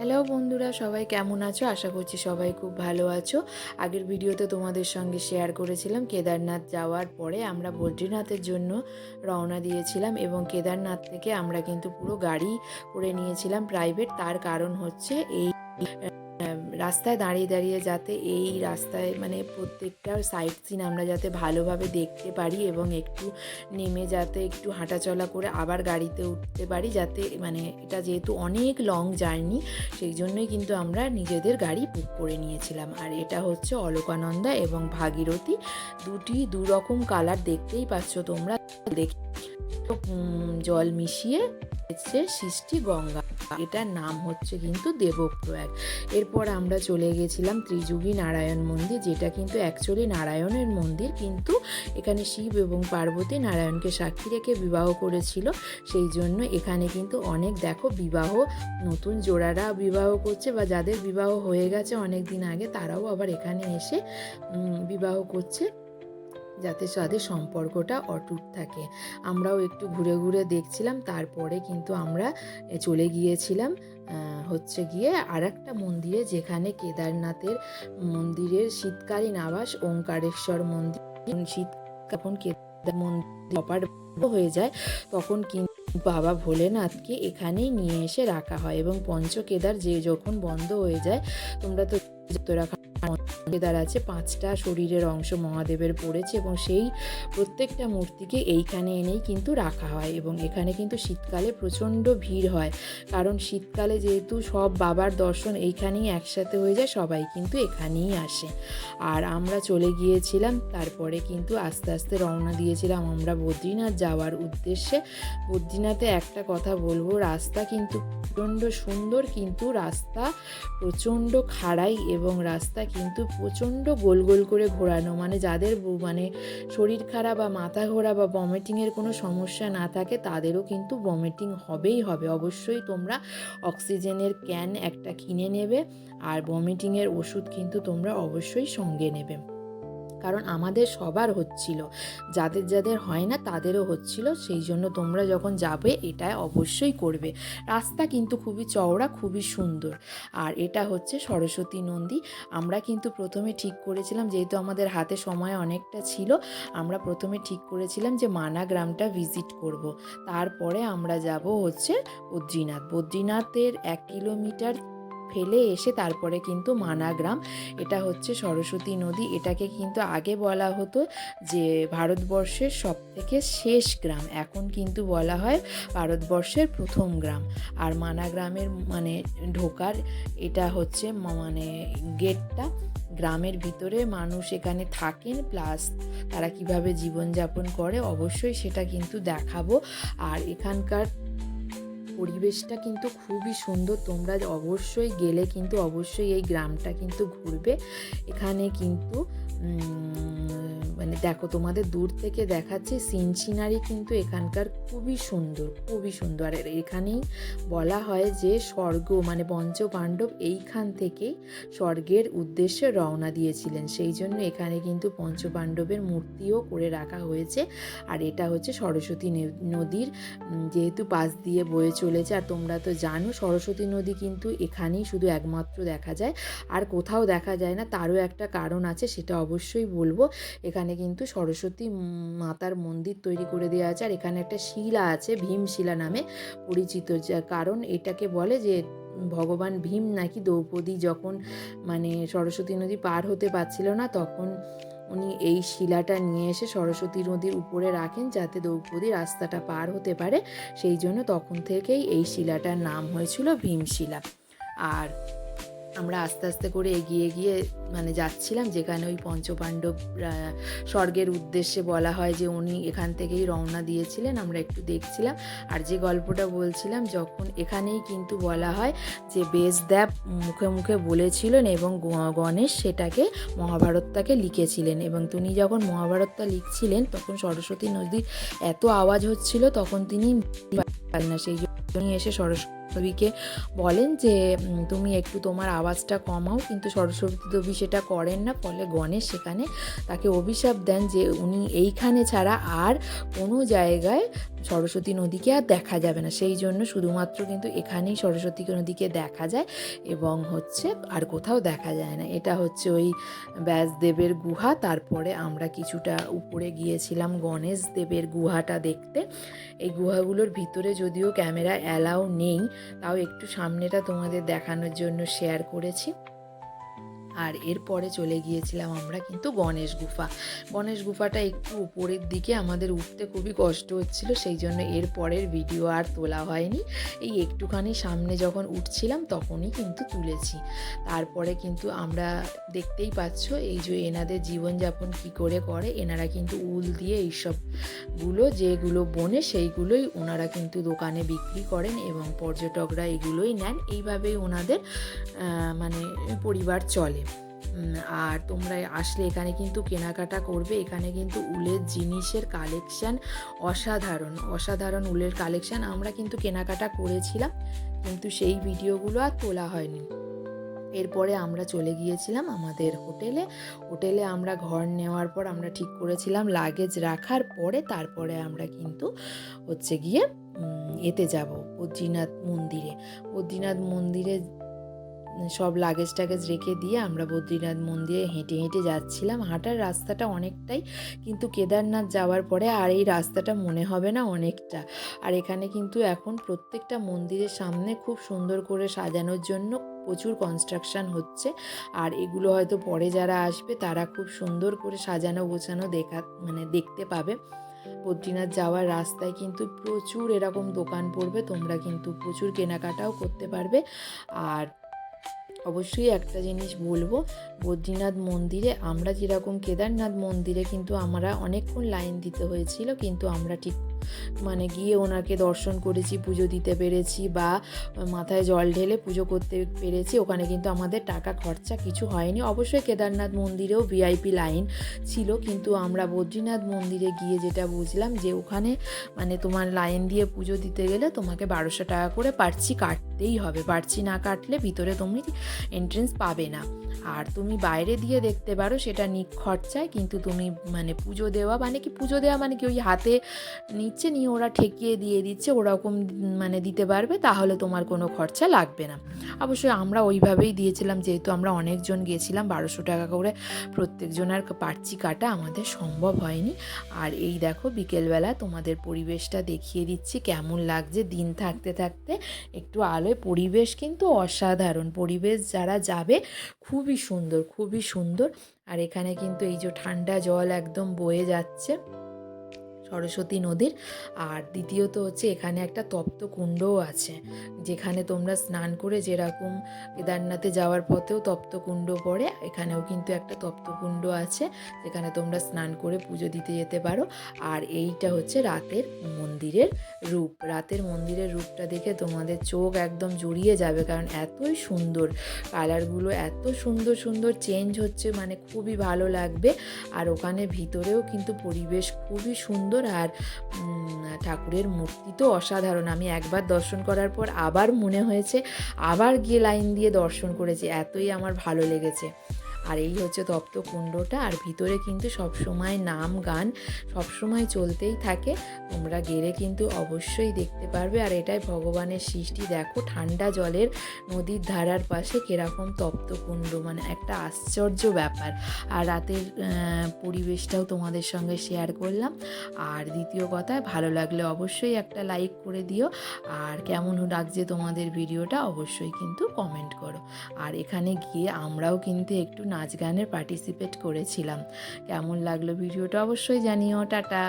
Hello বন্ধুরা, সবাই কেমন আছো? আশা করছি সবাই খুব ভালো আছো। আগের ভিডিওতে তোমাদের সঙ্গে শেয়ার করেছিলাম কেদারনাথ যাওয়ার পরে আমরা বদ্রীনাথের জন্য রওনা দিয়েছিলাম এবং কেদারনাথ থেকে আমরা কিন্তু পুরো গাড়ি করে নিয়েছিলাম প্রাইভেট। তার কারণ হচ্ছে এই রাস্তায় দাঁড়িয়ে দাঁড়িয়ে যাতে এই রাস্তায় মানে প্রত্যেকটা সাইট সিন আমরা যাতে ভালোভাবে দেখতে পারি এবং একটু নেমে যাতে একটু হাঁটাচলা করে আবার গাড়িতে উঠতে পারি, যাতে মানে এটা যেহেতু অনেক লং জার্নি সেই জন্যই কিন্তু আমরা নিজেদের গাড়ি বুক করে নিয়েছিলাম। আর এটা হচ্ছে অলকানন্দা এবং ভাগীরথী, দু রকম কালার দেখতেই পাচ্ছ তোমরা। দেখে জল মিশিয়ে হচ্ছে সৃষ্টি গঙ্গা, এটার নাম হচ্ছে কিন্তু দেবপ্রয়াগ। এরপর আমরা চলে গেছিলাম ত্রিযুগী নারায়ণ মন্দির, যেটা কিন্তু অ্যাকচুয়ালি নারায়ণের মন্দির, কিন্তু এখানে শিব এবং পার্বতী নারায়ণকে সাক্ষী রেখে বিবাহ করেছিল, সেই জন্য এখানে কিন্তু অনেক দেখো বিবাহ, নতুন জোড়ারা বিবাহ করছে বা যাদের বিবাহ হয়ে গেছে অনেক দিন আগে তারাও আবার এখানে এসে বিবাহ করছে, যাতে তাদের সম্পর্কটা অটুট থাকে। আমরাও একটু ঘুরে ঘুরে দেখছিলাম। তারপরে কিন্তু আমরা চলে গিয়েছিলাম হচ্ছে গিয়ে আর একটা মন্দিরে, যেখানে কেদারনাথের মন্দিরের শীতকালীন আবাস ওঙ্কারেশ্বর মন্দির। শীত যখন কেদার মন্দির অপার হয়ে যায় তখন কিন্তু বাবা ভোলেনাথকে এখানেই নিয়ে এসে রাখা হয় এবং পঞ্চকেদার যখন বন্ধ হয়ে যায়, তোমরা তো রাখা কেদার আছে 5টা শরীরের অংশ মহাদেবের পড়েছে এবং সেই প্রত্যেকটা মূর্তিকে এইখানে এনেই কিন্তু রাখা হয় এবং এখানে কিন্তু শীতকালে প্রচণ্ড ভিড় হয়, কারণ শীতকালে যেহেতু সব বাবার দর্শন এইখানেই একসাথে হয়ে যায়, সবাই কিন্তু এখানেই আসে। আর আমরা চলে গিয়েছিলাম, তারপরে কিন্তু আস্তে আস্তে রওনা দিয়েছিলাম আমরা বদ্রীনাথ যাওয়ার উদ্দেশ্যে। বদ্রীনাথে একটা কথা বলবো, রাস্তা কিন্তু প্রচণ্ড সুন্দর, কিন্তু রাস্তা প্রচণ্ড খাড়াই এবং রাস্তা কিন্তু প্রচণ্ড গোল গোল করে ঘোরানো, মানে যাদের মানে শরীর খারাপ বা মাথা ঘোরা বা ভমিটিংয়ের কোনো সমস্যা না থাকে তাদেরও কিন্তু ভমিটিং হবেই হবে। অবশ্যই তোমরা অক্সিজেনের ক্যান একটা কিনে নেবে আর ভমিটিংয়ের ওষুধ কিন্তু তোমরা অবশ্যই সঙ্গে নেবে, কারণ আমাদের সবার হচ্ছিল, যাদের যাদের হয় না তাদেরও হচ্ছিল, সেই জন্য তোমরা যখন যাবে এটা অবশ্যই করবে। রাস্তা কিন্তু খুবই চওড়া, খুবই সুন্দর। আর এটা হচ্ছে সরস্বতী নন্দী। আমরা কিন্তু প্রথমে ঠিক করেছিলাম, যেহেতু আমাদের হাতে সময় অনেকটা ছিল, আমরা প্রথমে ঠিক করেছিলাম যে মানা গ্রামটা ভিজিট করব, তারপরে আমরা যাব হচ্ছে বদ্রীনাথের 1 কিলোমিটার ফেলে এসে তারপরে কিন্তু মানা গ্রাম। এটা হচ্ছে সরস্বতী নদী, এটাকে কিন্তু আগে বলা হতো যে ভারতবর্ষের সবথেকে শেষ গ্রাম, এখন কিন্তু বলা হয় ভারতবর্ষের প্রথম গ্রাম। আর মানা গ্রামের মানে ঢোকার এটা হচ্ছে মানে গেটটা, গ্রামের ভিতরে মানুষ এখানে থাকেন, প্লাস তারা কিভাবে জীবনযাপন করে অবশ্যই সেটা কিন্তু দেখাবো। আর এখানকার পরিবেশটা কিন্তু খুবই সুন্দর, তোমরা অবশ্যই গেলে কিন্তু অবশ্যই এই গ্রামটা কিন্তু ঘুরবে। এখানে কিন্তু মানে দেখো তোমাদের দূর থেকে দেখাচ্ছি সিনারি কিন্তু এখানকার খুবই সুন্দর, খুবই সুন্দর। আর এখানেই বলা হয় যে স্বর্গ মানে পঞ্চপাণ্ডব এইখান থেকেই স্বর্গের উদ্দেশ্যে রওনা দিয়েছিলেন, সেই জন্য এখানে কিন্তু পঞ্চপাণ্ডবের মূর্তিও করে রাখা হয়েছে। আর এটা হচ্ছে সরস্বতী নদীর যেহেতু পাশ দিয়ে বয়ে চলেছে, আর তোমরা তো জানো সরস্বতী নদী কিন্তু এখানেই শুধু একমাত্র দেখা যায়, আর কোথাও দেখা যায় না। তারও একটা কারণ আছে, সেটা অবশ্যই বলবো। এখানে কিন্তু সরস্বতী মাতার মন্দির তৈরি করে দেওয়া আছে, আর এখানে একটা শিলা আছে ভীমশিলা নামে পরিচিত, যার কারণ এটাকে বলে যে ভগবান ভীম নাকি দ্রৌপদী যখন মানে সরস্বতী নদী পার হতে পারছিল না, তখন উনি এই শিলাটা নিয়ে এসে সরস্বতী নদীর উপরে রাখেন যাতে দ্রৌপদী রাস্তাটা পার হতে পারে, সেই জন্য তখন থেকেই এই শিলাটার নাম হয়েছিল ভীমশিলা। আর আমরা আস্তে আস্তে করে এগিয়ে গিয়ে মানে যাচ্ছিলাম, যেখানে ওই পঞ্চপাণ্ডব স্বর্গের উদ্দেশ্যে বলা হয় যে উনি এখান থেকেই রওনা দিয়েছিলেন, আমরা একটু দেখছিলাম। আর যে গল্পটা বলছিলাম, যখন এখানেই কিন্তু বলা হয় যে ব্যাসদেব মুখে মুখে বলেছিলেন এবং গণেশ সেটাকে মহাভারতটাকে লিখেছিলেন, এবং তিনি যখন মহাভারতটা লিখছিলেন তখন সরস্বতী নদীর এত আওয়াজ হচ্ছিল, তখন তিনি না, সেই জন্য এসে বান্ধবীকে বলেন যে তুমি একটু তোমার আওয়াজটা কমাও, কিন্তু সরস্বতী দেবী সেটা করেন না। ফলে গণেশ সেখানে তাকে অভিশাপ দেন যে উনি এইখানে ছাড়া আর কোনো জায়গায় সরস্বতী নদীকে আর দেখা যাবে না। সেই জন্য শুধুমাত্র কিন্তু এখানেই সরস্বতী নদীকে দেখা যায় এবং আর কোথাও দেখা যায় না। এটা হচ্ছে ওই ব্যাসদেবের গুহা। তারপরে আমরা কিছুটা উপরে গিয়েছিলাম গণেশ দেবের গুহাটা দেখতে। এই গুহাগুলোর ভিতরে যদিও ক্যামেরা অ্যালাউ নেই, তাও একটু সামনেটা তোমাদের দেখানোর জন্য শেয়ার করেছি। আর এরপরে চলে গিয়েছিলাম আমরা কিন্তু গণেশ গুফাটা একটু উপরের দিকে, আমাদের উঠতে খুবই কষ্ট হচ্ছিল, সেই জন্য এর পরের ভিডিও আর তোলা হয়নি। এই একটুখানি সামনে যখন উঠছিলাম তখনই কিন্তু তুলেছি। তারপরে কিন্তু আমরা দেখতেই পাচ্ছ এই যে এনাদের জীবনযাপন কি করে করে। এনারা কিন্তু উল দিয়ে যেগুলো বোনে সেইগুলোই ওনারা কিন্তু দোকানে বিক্রি করেন এবং পর্যটকরা এগুলোই নেন। এইভাবেই ওনাদের মানে পরিবার চলে। আর তোমরা আসলে এখানে কিন্তু কেনাকাটা করবে। এখানে কিন্তু উলের জিনিসের কালেকশান অসাধারণ উলের কালেকশান। আমরা কিন্তু কেনাকাটা করেছিলাম, কিন্তু সেই ভিডিওগুলো আর তোলা হয়নি। এরপরে আমরা চলে গিয়েছিলাম আমাদের হোটেলে আমরা ঘর নেওয়ার পর আমরা ঠিক করেছিলাম লাগেজ রাখার পরে তারপরে আমরা কিন্তু গিয়ে এতে যাব বদ্রীনাথ মন্দিরে সব লাগেজ টাগেজ রেখে দিয়ে আমরা বদ্রীনাথ মন্দিরে হেঁটে হেঁটে যাচ্ছিলাম। হাঁটার রাস্তাটা অনেকটাই, কিন্তু কেদারনাথ যাওয়ার পরে আর এই রাস্তাটা মনে হবে না অনেকটা। আর এখানে কিন্তু এখন প্রত্যেকটা মন্দিরের সামনে খুব সুন্দর করে সাজানোর জন্য প্রচুর কনস্ট্রাকশন হচ্ছে। আর এগুলো হয়তো পরে যারা আসবে তারা খুব সুন্দর করে সাজানো গোছানো দেখতে পাবে। বদ্রীনাথ যাওয়ার রাস্তায় কিন্তু প্রচুর এরকম দোকান পড়বে, তোমরা কিন্তু প্রচুর কেনাকাটাও করতে পারবে। আর অবশ্যই একটা জিনিস বলবো, বদ্রীনাথ মন্দিরে আমরা যেরকম কেদারনাথ মন্দিরে কিন্তু আমরা অনেকক্ষণ লাইন দিতে হয়েছিল, কিন্তু আমরা ঠিক গিয়ে ওনাকে দর্শন করেছি, পুজো দিতে পেরেছি বা মাথায় জল ঢেলে পুজো করতে পেরেছি। ওখানে কিন্তু আমাদের টাকা খরচা কিছু হয়নি। অবশ্যই কেদারনাথ মন্দিরেও ভিআইপি লাইন ছিল, কিন্তু আমরা বদ্রীনাথ মন্দিরে গিয়ে যেটা বুঝলাম যে ওখানে তোমার লাইন দিয়ে পুজো দিতে গেলে তোমাকে 1200 টাকা করে পার্চি কাটতেই হবে। পার্চি না কাটলে ভিতরে তুমি এন্ট্রেন্স পাবে না। আর তুমি বাইরে দিয়ে দেখতে পারো, সেটা খরচায়, কিন্তু তুমি পুজো দেওয়া কি ওই হাতে নিয়ে ওরা ঠেকিয়ে দিয়ে দিচ্ছে ওরকম দিতে পারবে, তাহলে তোমার কোনো খরচা লাগবে না। অবশ্যই আমরা ওইভাবেই দিয়েছিলাম, যেহেতু আমরা অনেকজন গিয়েছিলাম, 1200 টাকা করে প্রত্যেকজনের পার্চি কাটা আমাদের সম্ভব হয়নি। আর এই দেখো বিকেলবেলা তোমাদের পরিবেশটা দেখিয়ে দিচ্ছি কেমন লাগছে। দিন থাকতে থাকতে একটু আলোয় পরিবেশ কিন্তু অসাধারণ। পরিবেশ যারা যাবে খুবই সুন্দর। আর এখানে কিন্তু এই যে ঠান্ডা জল একদম বয়ে যাচ্ছে সরস্বতী নদীর। আর দ্বিতীয়ত এখানে একটা তপ্ত কুণ্ডও আছে, যেখানে তোমরা স্নান করে যেরকম কেদারনাথে যাওয়ার পথেও তপ্ত কুণ্ড পড়ে, এখানেও কিন্তু একটা তপ্ত কুণ্ড আছে, যেখানে তোমরা স্নান করে পুজো দিতে যেতে পারো। আর এইটা রাতের মন্দিরের রূপটা দেখে তোমাদের চোখ একদম জুড়িয়ে যাবে, কারণ এতই সুন্দর, কালারগুলো এত সুন্দর চেঞ্জ হচ্ছে, খুবই ভালো লাগবে। আর ওখানে ভিতরেও কিন্তু পরিবেশ খুবই সুন্দর। আর ঠাকুরের মূর্তি তো অসাধারণ। আমি একবার দর্শন করার পর আবার মনে হয়েছে আবার গিয়ে লাইন দিয়ে দর্শন করেছি, এতই আমার ভালো লেগেছে। আর এই তপ্ত কুণ্ডটা। আর ভিতরে কিন্তু সবসময় নাম গান সবসময় চলতেই থাকে, তোমরা গেলে কিন্তু অবশ্যই দেখতে পারবে। আর এটাই ভগবানের সৃষ্টি। দেখো ঠান্ডা জলের নদীর ধারার পাশে কিরকম তপ্ত কুণ্ড, একটা আশ্চর্য ব্যাপার। আর রাতের পরিবেশটাও তোমাদের সঙ্গে শেয়ার করলাম। আর দ্বিতীয় কথা, ভালো লাগলে অবশ্যই একটা লাইক করে দিও। আর কেমন লাগছে তোমাদের ভিডিওটা অবশ্যই কিন্তু কমেন্ট করো। আর এখানে গিয়ে আমরাও কিন্তু একটু নাচ গানের পার্টিসিপেট করেছিলাম। কেমন লাগলো ভিডিওটা অবশ্যই জানিও। টাটা।